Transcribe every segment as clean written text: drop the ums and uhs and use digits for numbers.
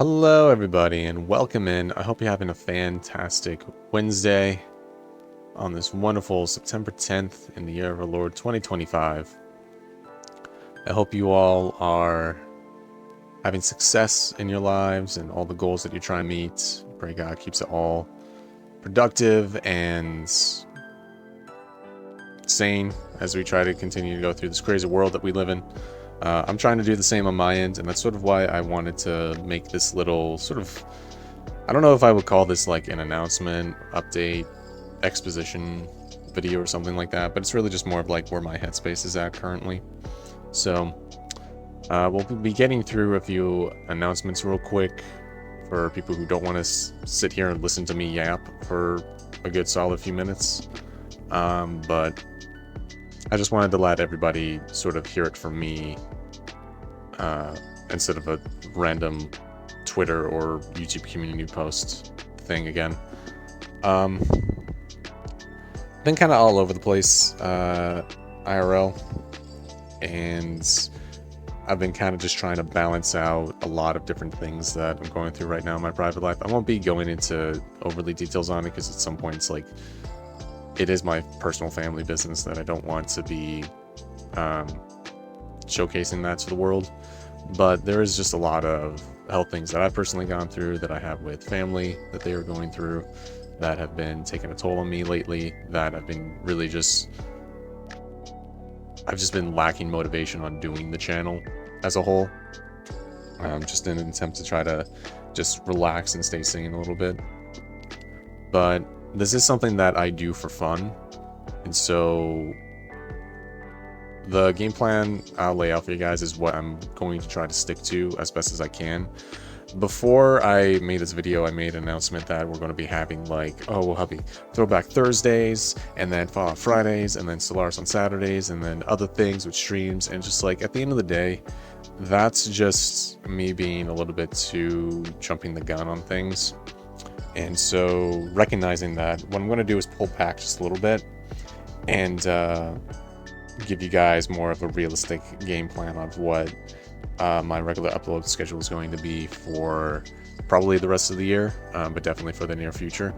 Hello, everybody, and welcome in. I hope you're having a fantastic Wednesday on this wonderful September 10th in the year of our Lord 2025. I hope you all are having success in your lives and all the goals that you're trying to meet. Pray God keeps it all productive and sane as we try to continue to go through this crazy world that we live in. I'm trying to do the same on my end, and that's sort of why I wanted to make this little sort of, I don't know if I would call this like an announcement, update, exposition video or something like that, but it's really just more of like where my headspace is at currently. So we'll be getting through a few announcements real quick for people who don't want to sit here and listen to me yap for a good solid few minutes. But I just wanted to let everybody sort of hear it from me instead of a random Twitter or YouTube community post thing again. Been kind of all over the place IRL, and I've been kind of just trying to balance out a lot of different things that I'm going through right now in my private life. I won't be going into overly details on it because at some point it's like it is my personal family business that I don't want to be showcasing that to the world. But there is just a lot of health things that I've personally gone through, that I have with family that they are going through, that have been taking a toll on me lately, that I've been really I've just been lacking motivation on doing the channel as a whole. Just in an attempt to try to just relax and stay sane a little bit. But this is something that I do for fun, and so the game plan I'll lay out for you guys is what I'm going to try to stick to as best as I can. Before I made this video, I made an announcement that we're going to be having like, we'll have Throwback Thursdays, and then Fallout Fridays, and then Stellaris on Saturdays, and then other things with streams, and just like at the end of the day, that's just me being a little bit too jumping the gun on things. And so recognizing that, what I'm going to do is pull back just a little bit and give you guys more of a realistic game plan of what my regular upload schedule is going to be for probably the rest of the year, but definitely for the near future.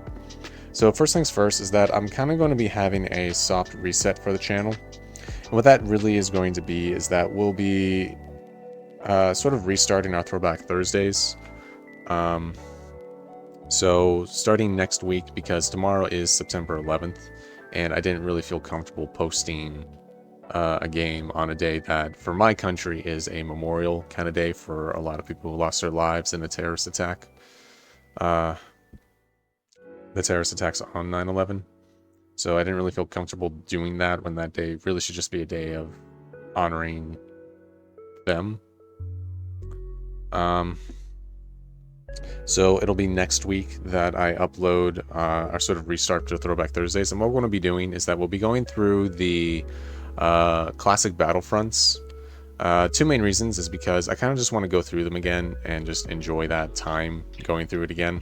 So first things first is that I'm kind of going to be having a soft reset for the channel. And what that really is going to be is that we'll be sort of restarting our Throwback Thursdays. So starting next week, because tomorrow is September 11th, and I didn't really feel comfortable posting a game on a day that, for my country, is a memorial kind of day for a lot of people who lost their lives in a terrorist attack. The terrorist attacks on 9/11. So I didn't really feel comfortable doing that when that day really should just be a day of honoring them. So it'll be next week that I upload our sort of restart to Throwback Thursdays. And what we're going to be doing is that we'll be going through the classic Battlefronts. Two main reasons is because I kind of just want to go through them again and just enjoy that time going through it again.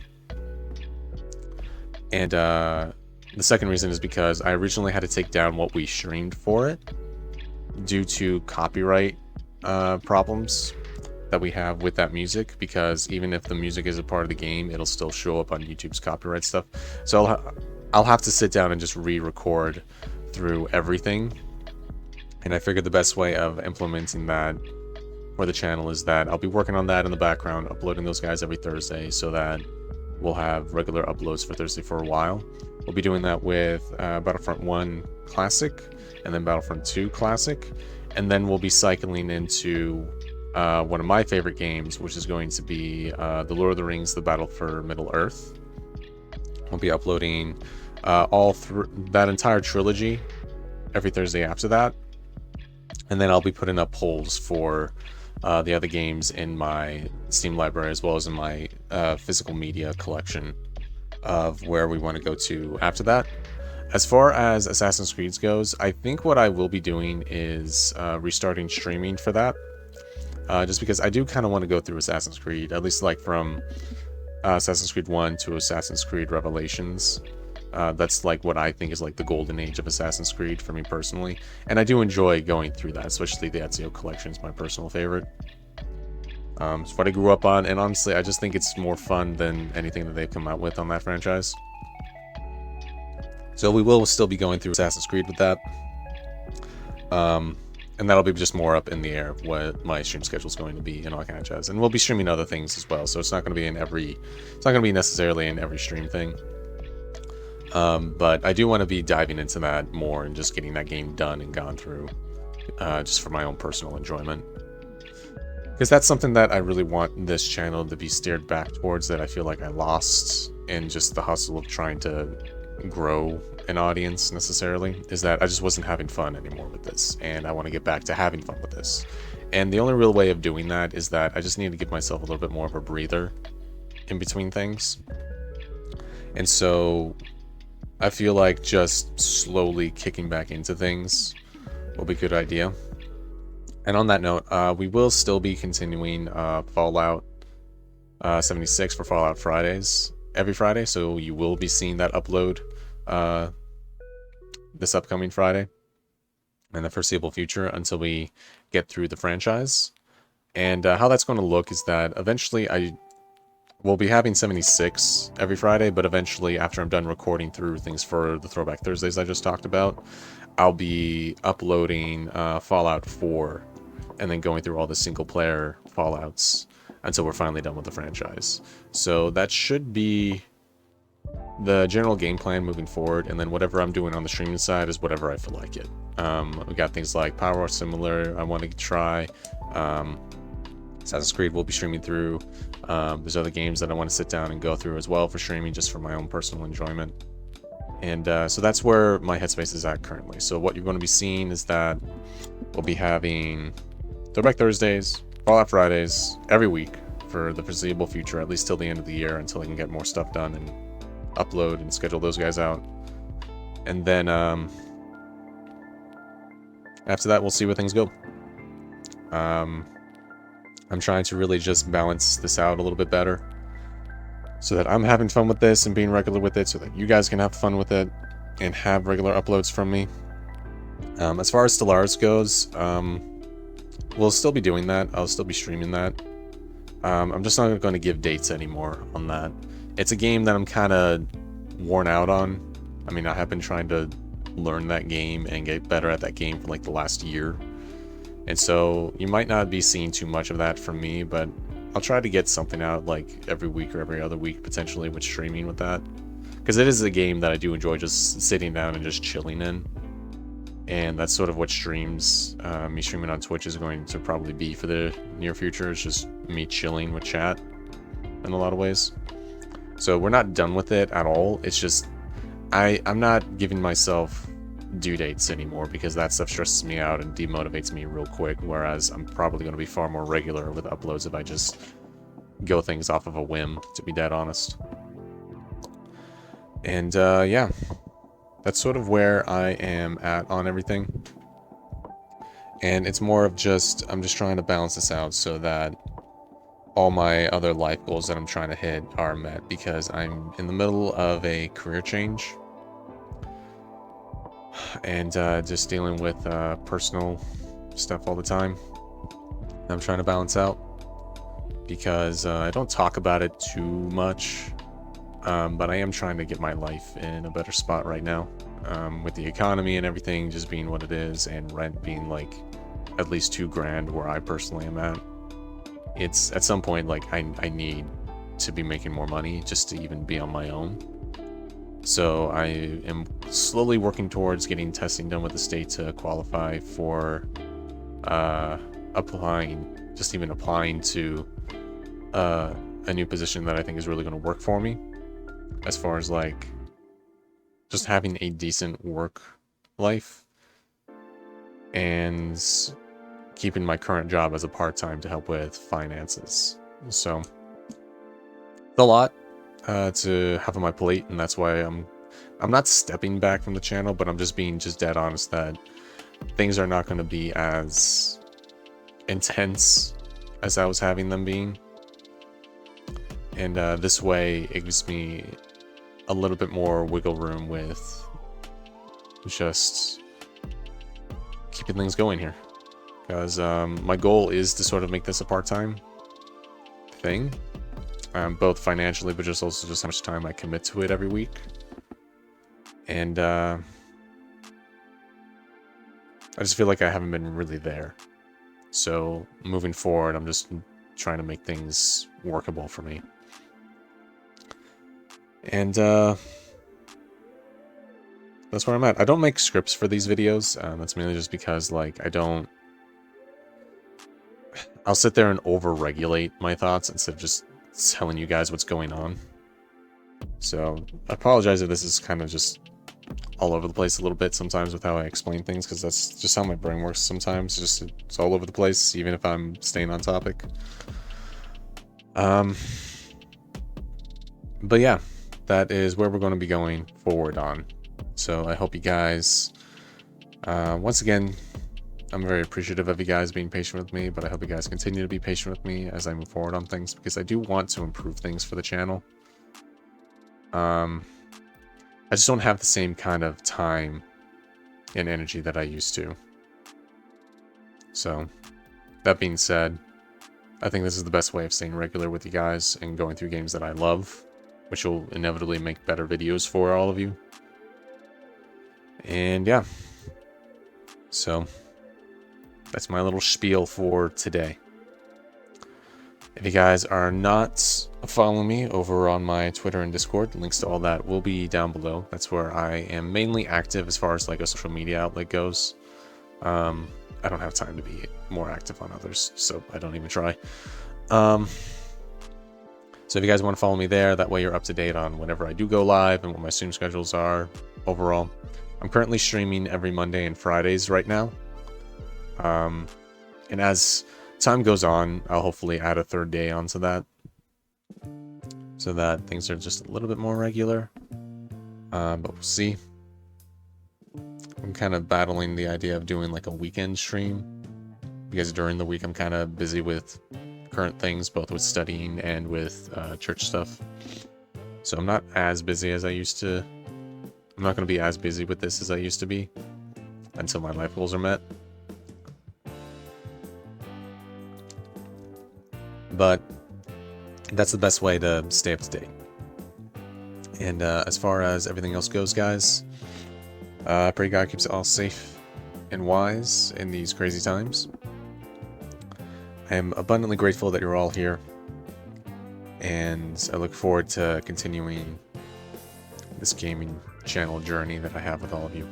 And the second reason is because I originally had to take down what we streamed for it due to copyright problems that we have with that music, because even if the music is a part of the game, it'll still show up on YouTube's copyright stuff. So I'll have to sit down and just re-record through everything. And I figured the best way of implementing that for the channel is that I'll be working on that in the background, uploading those guys every Thursday, so that we'll have regular uploads for Thursday for a while. We'll be doing that with Battlefront 1 Classic, and then Battlefront 2 Classic, and then we'll be cycling into one of my favorite games, which is going to be The Lord of the Rings: The Battle for Middle-earth. We'll be uploading all through that entire trilogy every Thursday after that. And then I'll be putting up polls for the other games in my Steam library, as well as in my physical media collection of where we want to go to after that. As far as Assassin's Creed goes, I think what I will be doing is restarting streaming for that. Just because I do kind of want to go through Assassin's Creed, at least like from Assassin's Creed 1 to Assassin's Creed Revelations. That's like what I think is like the golden age of Assassin's Creed for me personally, and I do enjoy going through that, especially the Ezio collection is my personal favorite. It's what I grew up on, and honestly, I just think it's more fun than anything that they've come out with on that franchise. So we will still be going through Assassin's Creed with that. And that'll be just more up in the air of what my stream schedule is going to be and all kind of jazz. And we'll be streaming other things as well, so it's not going to be necessarily in every stream thing. But I do want to be diving into that more and just getting that game done and gone through, just for my own personal enjoyment. Because that's something that I really want this channel to be steered back towards, that I feel like I lost in just the hustle of trying to grow an audience necessarily, is that I just wasn't having fun anymore with this, and I want to get back to having fun with this. And the only real way of doing that is that I just need to give myself a little bit more of a breather in between things. And so I feel like just slowly kicking back into things will be a good idea. And on that note, we will still be continuing Fallout 76 for Fallout Fridays every Friday, so you will be seeing that upload this upcoming Friday in the foreseeable future until we get through the franchise. And how that's going to look is that eventually I will be having 76 every Friday, but eventually after I'm done recording through things for the Throwback Thursdays I just talked about, I'll be uploading Fallout 4 and then going through all the single player Fallouts until we're finally done with the franchise. So that should be the general game plan moving forward, and then whatever I'm doing on the streaming side is whatever I feel like it. We got things like Power Wash Simulator I want to try. Assassin's Creed will be streaming through. There's other games that I want to sit down and go through as well for streaming, just for my own personal enjoyment. And so that's where my headspace is at currently. So what you're going to be seeing is that we'll be having Throwback Thursdays, Fallout Fridays every week for the foreseeable future, at least till the end of the year, until I can get more stuff done and upload and schedule those guys out. And then after that, we'll see where things go. I'm trying to really just balance this out a little bit better, so that I'm having fun with this and being regular with it, so that you guys can have fun with it and have regular uploads from me. As far as Stellaris goes, we'll still be doing that. I'll still be streaming that. I'm just not going to give dates anymore on that. It's a game that I'm kind of worn out on. I mean, I have been trying to learn that game and get better at that game for like the last year. And so you might not be seeing too much of that from me, but I'll try to get something out like every week or every other week potentially with streaming with that. Because it is a game that I do enjoy just sitting down and just chilling in. And that's sort of what streams, me streaming on Twitch is going to probably be for the near future. It's just me chilling with chat in a lot of ways. So we're not done with it at all. It's just, I'm not giving myself due dates anymore, because that stuff stresses me out and demotivates me real quick. Whereas I'm probably going to be far more regular with uploads if I just go things off of a whim, to be dead honest. And yeah, that's sort of where I am at on everything. And it's more of just, I'm just trying to balance this out so that all my other life goals that I'm trying to hit are met, because I'm in the middle of a career change and just dealing with personal stuff all the time. I'm trying to balance out, because I don't talk about it too much, but I am trying to get my life in a better spot right now, with the economy and everything just being what it is, and rent being like at least $2,000 where I personally am at. It's at some point like I need to be making more money just to even be on my own. So I am slowly working towards getting testing done with the state to qualify for applying to a new position that I think is really going to work for me, as far as like just having a decent work life and keeping my current job as a part-time to help with finances. So it's a lot to have on my plate, and that's why I'm not stepping back from the channel, but I'm just being dead honest that things are not going to be as intense as I was having them being. And this way it gives me a little bit more wiggle room with just keeping things going here. Because my goal is to sort of make this a part-time, thing, both financially, but just also just how much time I commit to it every week. And I just feel like I haven't been really there. So moving forward, I'm just trying to make things workable for me. And that's where I'm at. I don't make scripts for these videos. That's mainly just because, like, I'll sit there and over-regulate my thoughts instead of just telling you guys what's going on. So I apologize if this is kind of just all over the place a little bit sometimes with how I explain things, because that's just how my brain works sometimes. It's all over the place, even if I'm staying on topic. But yeah, that is where we're going to be going forward on. So I hope you guys, once again, I'm very appreciative of you guys being patient with me, but I hope you guys continue to be patient with me as I move forward on things, because I do want to improve things for the channel. I just don't have the same kind of time and energy that I used to. So, that being said, I think this is the best way of staying regular with you guys and going through games that I love, which will inevitably make better videos for all of you. And yeah, so that's my little spiel for today. If you guys are not following me over on my Twitter and Discord, links to all that will be down below. That's where I am mainly active as far as like a social media outlet goes. I don't have time to be more active on others, so I don't even try. So if you guys want to follow me there, that way you're up to date on whenever I do go live and what my stream schedules are overall. I'm currently streaming every Monday and Fridays right now. And as time goes on, I'll hopefully add a third day onto that, so that things are just a little bit more regular. But we'll see. I'm kind of battling the idea of doing like a weekend stream, because during the week I'm kind of busy with current things, both with studying and with church stuff. So I'm not as busy as I used to. I'm not going to be as busy with this as I used to be until my life goals are met. But that's the best way to stay up to date. And as far as everything else goes, guys, I pray God keeps it all safe and wise in these crazy times. I am abundantly grateful that you're all here, and I look forward to continuing this gaming channel journey that I have with all of you.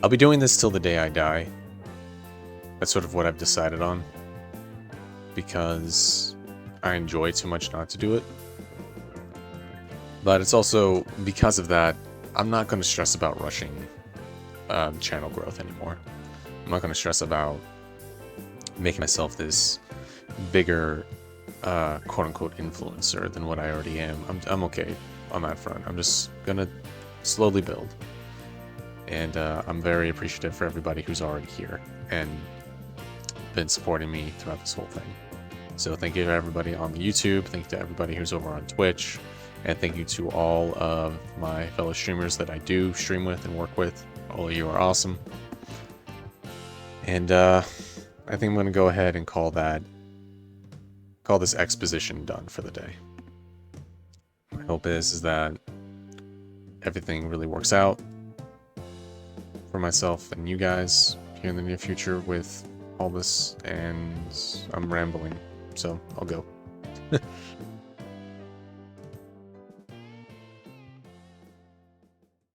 I'll be doing this till the day I die. That's sort of what I've decided on, because I enjoy too much not to do it. But it's also because of that, I'm not going to stress about rushing channel growth anymore. I'm not going to stress about making myself this bigger quote-unquote influencer than what I already am. I'm okay on that front. I'm just going to slowly build. And I'm very appreciative for everybody who's already here and been supporting me throughout this whole thing. So thank you to everybody on the YouTube, thank you to everybody who's over on Twitch, and thank you to all of my fellow streamers that I do stream with and work with. All of you are awesome. And I think I'm going to go ahead and call this exposition done for the day. My hope is that everything really works out for myself and you guys here in the near future with all this, and I'm rambling, so I'll go.